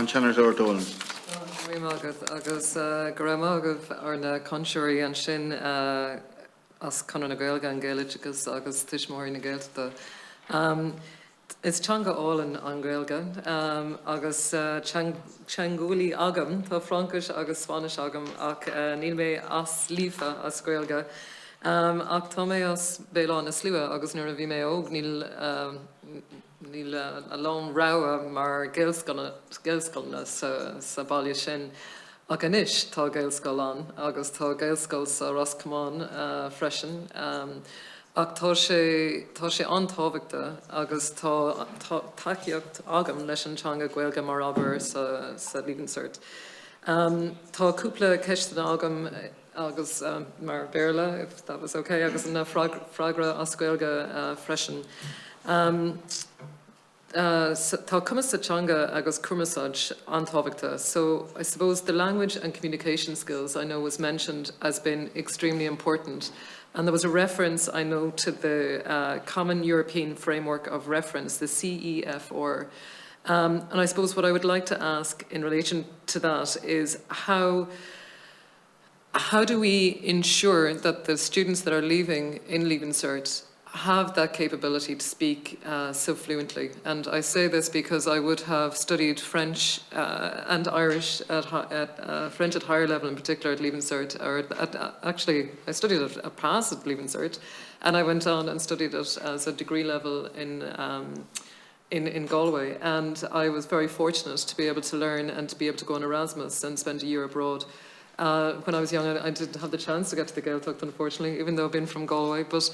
Senator Dolan. Agus Gramagah ar na contrary an sin as Conan na Gaeilge an Gaeilge agus Tishmór na Gaelta. It's Changa Olin an Gaeilge agus Changuli agam tá Frankish agus Spanish agam ach níl mé as lífa as Gaeilge. Ach tá mé as bélan as slua agus nuair a bhí mé óg níl a lom rawa mar Gaelscoilna sa baile sin ach anis tá Gaelscoil an agus tá Gaelscoil sa Roscommon freisin ach tá sé antábhachta agus tá takeíocht agam leis an teanga Gaeilge mar aber sa Liebensuirt. Tá cúpla ceiste agam agus mar Béarla, if that was okay, agus na fragra as Gaeilge freisin. Tá cumas teanga agus cumasaj antábhachta. So I suppose the language and communication skills I know was mentioned as being extremely important. And there was a reference, I know, to the Common European Framework of Reference, the CEFR. And I suppose what I would like to ask in relation to that is how do we ensure that the students that are leaving in Liebensuirt have that capability to speak so fluently? And I say this because I would have studied French and Irish at French at higher level, in particular at Liebensuirt, or actually I studied it at PAS at Liebensuirt, and I went on and studied it as a degree level in Galway, and I was very fortunate to be able to learn and to be able to go on Erasmus and spend a year abroad. When I was young, I didn't have the chance to get to the Gaeltacht, unfortunately, even though I've been from Galway. But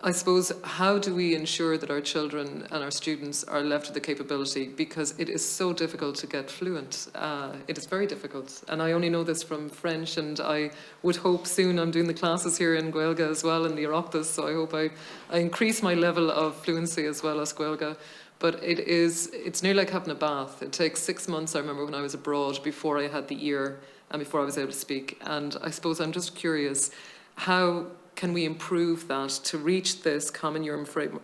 I suppose, how do we ensure that our children and our students are left with the capability? Because it is so difficult to get fluent. It is very difficult. And I only know this from French, and I would hope soon, I'm doing the classes here in Gaeilge as well, in the Oireachtas, so I hope I increase my level of fluency as well as Gaeilge. But it's nearly like having a bath. It takes 6 months, I remember, when I was abroad, before I had the ear and before I was able to speak. And I suppose I'm just curious, how can we improve that to reach this common European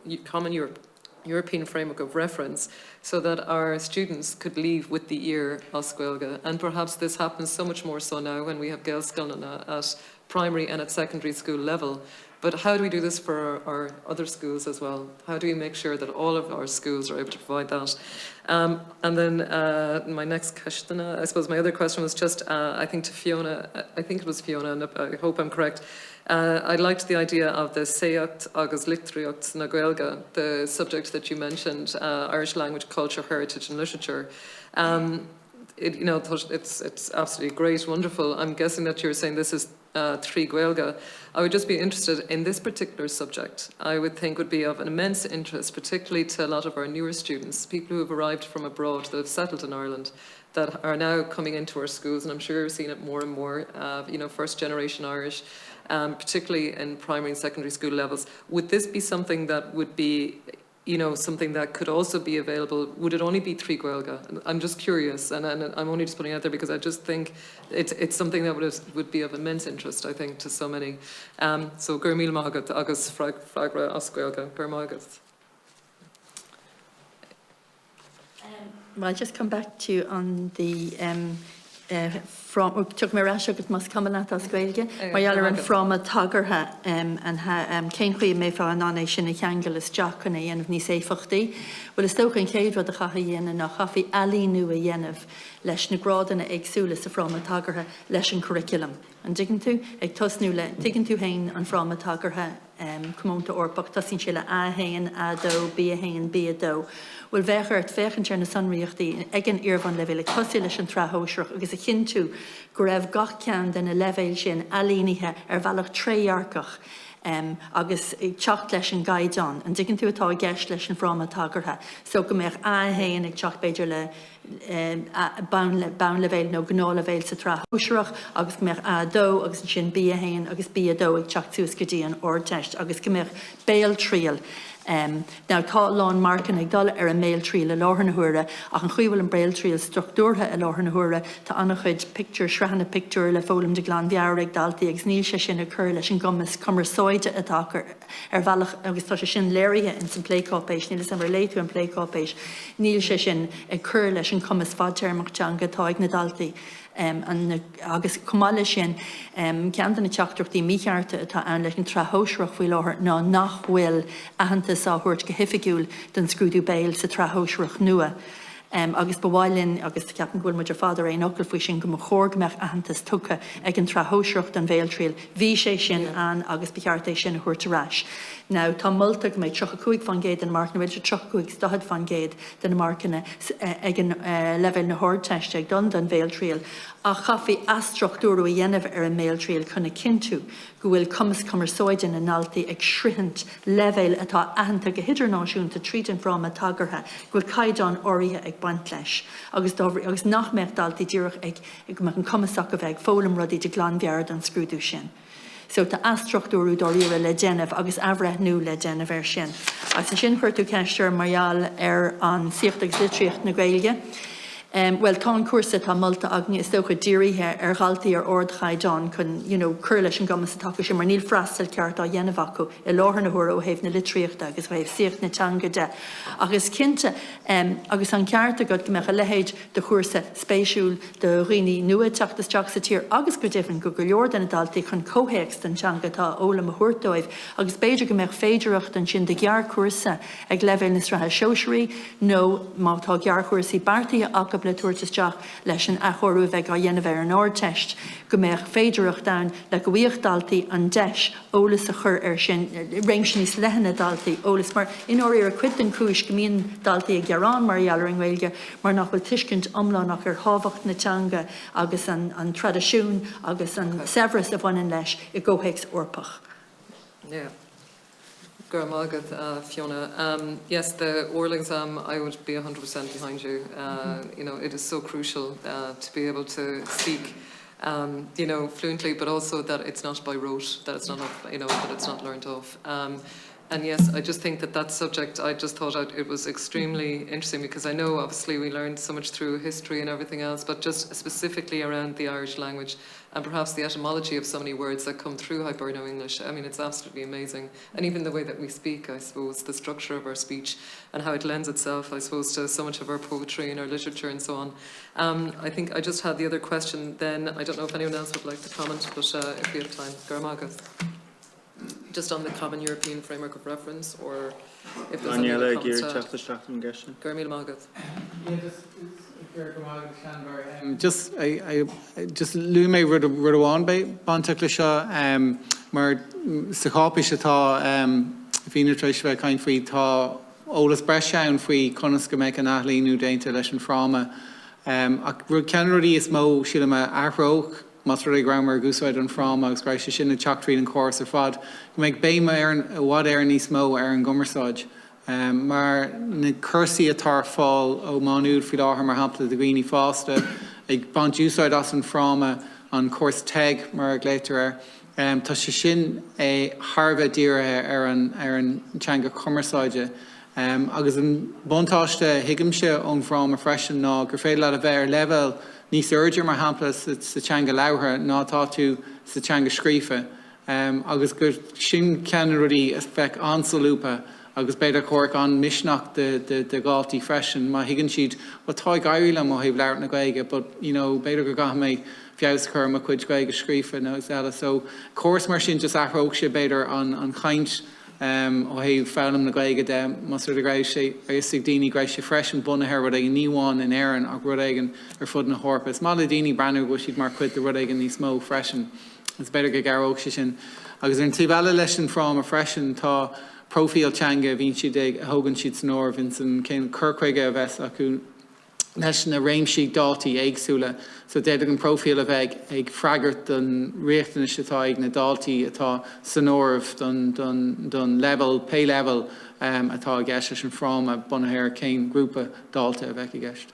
framework of reference so that our students could leave with the ear as Gaeilge? And perhaps this happens so much more so now when we have Gaelscoilna at primary and at secondary school level. But how do we do this for our other schools as well? How do we make sure that all of our schools are able to provide that? And then my next question, I suppose my other question was just, I think to Fiona, I think it was Fiona, and I hope I'm correct. I liked the idea of the Saocht agus Lichtriacht na Gaeilge, the subject that you mentioned, Irish language, culture, heritage and literature. It's absolutely great, wonderful. I'm guessing that you're saying this is Trí Gaeilge. I would just be interested in this particular subject. I would think would be of an immense interest, particularly to a lot of our newer students, people who have arrived from abroad that have settled in Ireland, that are now coming into our schools, and I'm sure you're seeing it more and more, first generation Irish, particularly in primary and secondary school levels. Would this be something that would be, something that could also be available? Would it only be Trí Gaeilge? I'm just curious, and I'm only just putting it out there because I just think it's something that would be of immense interest, I think, to so many. So gur míle maith agat agus freagra as Gaeilge, gur maith agat. Well, I'll just come back to you on the took me rash agus mas cumana as Gaeilge. Mar an from a tagarha and cén chuí mé fá an anna sin a cheangal is Jackna dhéanamh ní séfachtaí. Well, is tócha an céad rud a chacha dhéanana nach chafi alí nu a dhéanamh leis na grádanna agsúla sa from a tagarha leis an curriculum. An diggin tú ag tosnú le diggin tú hain an from a tagarha cumónta orpach tosin se le a hain a dó bí a hain bí a dó. Well, bheithir at fechan na sanríochtaí ag an iarvan level ag tosi leis an tráthaoiseach agus a chin tú go raibh gach ceann den na levéil sin alínithe bhealach tréarcach agus teach leis an gaidan an diggin tú atá gceist leis an from a tagartha. So go mbeadh a hain ag teach beidir le ban levéil nó gná levéil sa tráthaoiseach agus go mbeadh a dó agus sin bí a hain agus bí a dó ag teach tú go dtí an orteist agus go mbeadh béal tríal Now tá lán marcan ag dul ar a mail tríal a láthar na huaire ach an chuomhfuil an braille tríal struchtúrtha a láthar na huaire tá annach chuid picture srehanna picture le fólam de glan bhear ag daltaí ag sníl sé sin a chur leis an gommas cumarsáide atá ar bhealach agus tá sé sin léirithe in san pléicápéis níl sam léitú an pléicápéis níl sé sin ag chur leis an cumas fadtearmach teanga tá ag na daltaí. Agus cumáile sin cean na teachtarachtaí míchearta atá an leis an trethóisreach faoi láthair ná nachhfuil ahananta á thuirt go hifigiúil den scrúdú béil sa trethóisreach nua. Agus bhhailinn agus ceapan bhfuil muidir fáidir é nocail faoi sin go mo chóirgmeach ahantas tucha ag an trethóisreacht an bhéal tríal bhí sé sin an agus becheartta sin a thuirtarráis. Now, tá multa go méid 35 fan géad an marcna bhfuil 35 stahad fan géad den marcna ag an level na háirteiste ag don bhéal tríal. A chafaí astruchtúrú a dhéanamh ar an méal tríal chuna cinú go bhfuil cumas cumarsáide na naltaí ag srithint level atá ahananta go hidirnáisiúnta tríd an frám a tagartha go bhfuil caiidán áirithe ag baint leis. Agus nach meach daltaí díreach ag meach an cumasach a bheith fólam rudaí de glan bheard an scrúdú sin. So tá astruchtúrú doíire le déanamh agus abhreithnú le déanamh ar sin. Agus sin chuirtú ceistear marall ar an síochtaigh litríocht na Gaeilge. Well, tá an cuasa tá multa agni is stocha dírithe ar galtaí ar ord chaidán chun, chur leis an gommas atá sin mar níl freastal ceart á dhéanamh acu I láthar na huair ó héh na litríochta agus bheith síocht na teanga de. Agus cinnte agus an cearta go meach a lehéid de chuasa spéisiúil de rií nua teachtas teach sa tír agus go ddífann go leor den daltaí chun cóhéics den teanga tá ólam a thuirtóibh agus beidir go meach féidireacht an sin de gear cuasa ag level na strathe seoisiirí nó mátá gear cuasaí bartaí acu le tuairteteach leis an achorú bheith a dhéanamh ar an áirteist go méach féidireach dain le go bhuíoch daltaí an deis ólas a chur ar sin réimse níos lehanna daltaí ólas mar in áir ar cuid an cúis go míon daltaí ag gearán mar ealar an Gaeilge mar nach bhfuil tuiscint omlánach ar hábhacht na teanga agus an tradiisiún agus an severas a bhainean leis I ggóhéics orpach. Yeah. Fiona. Yes, the oral exam, I would be 100% behind you. It is so crucial to be able to speak, fluently, but also that it's not by rote, that it's not, that it's not learned off. And yes, I just think that subject, I just thought it was extremely interesting because I know obviously we learned so much through history and everything else, but just specifically around the Irish language and perhaps the etymology of so many words that come through Hiberno English. I mean, it's absolutely amazing. And even the way that we speak, I suppose, the structure of our speech and how it lends itself, I suppose, to so much of our poetry and our literature and so on. I think I just had the other question then. I don't know if anyone else would like to comment, but if we have time. Garamagas. Just on the Common European Framework of Reference, or if there's any other comments. Just lume rudawan be bantakla sha mar sachapi atá vína treisve kain fri tá ólas breisian fri conas go meich an ahlíú déinte leis an fráma ach ru ceanraí is mó síla athróch Masra grammar gúsáid an frám agus gráis sin na teachtarí an córas ar fad. Go méid béime ar bhd ar níos mó ar an gomarsáid. Mar na cursaí atá fáil ó máúd fi láthair mar hampla de ghoine fásta ag bant úsáid as an fráma an córas teag mar gléitar tá sé sin é Harbheith dírethe ar an teanga commerceáide. Agus an bontáiste hiigimse ón frám a freisin ná gur féad le a bheith ar level Nís urger mar hampla sa teanga láutha ná tá tú sa teanga scríofa. Agus gur sin cean rudaí is feic ansalúpa agus beidir chóirc an misneach de gáiltaí freisin má higann siad tá gairí le má híh leabhart na Gaeilge, but beidir go gaith méid fios chur a chuid Gaeilge scríofa nó eile. So córas mar sin just athróg sé beidir an chaint ó híh fálam na Gaeilge de mas rud a gréibh sé éigh daoine gréibh sé freisin bunathe rud ag níháin in éireann ach rud aigen ar fud na hórpa. Is mála daoine breanú go siad mar chuid de rud aigen níos mó freisin. Is beidir go garbhóg sé sin. Agus ar an tíbhile leis an frám a freisin tá profil teanga bhíonn siad ag thugann siad san nóir bhíonn san cén curcraige a bheits acu leis na réimsí dátaí éagsúla. So déad an profil a bheith ag freagart don riachtanas atá ag na dátaí atá san nóirh don level, pay level atá a gceist leis an frám a bunathe cén grúpa dáta a bheith a gceist.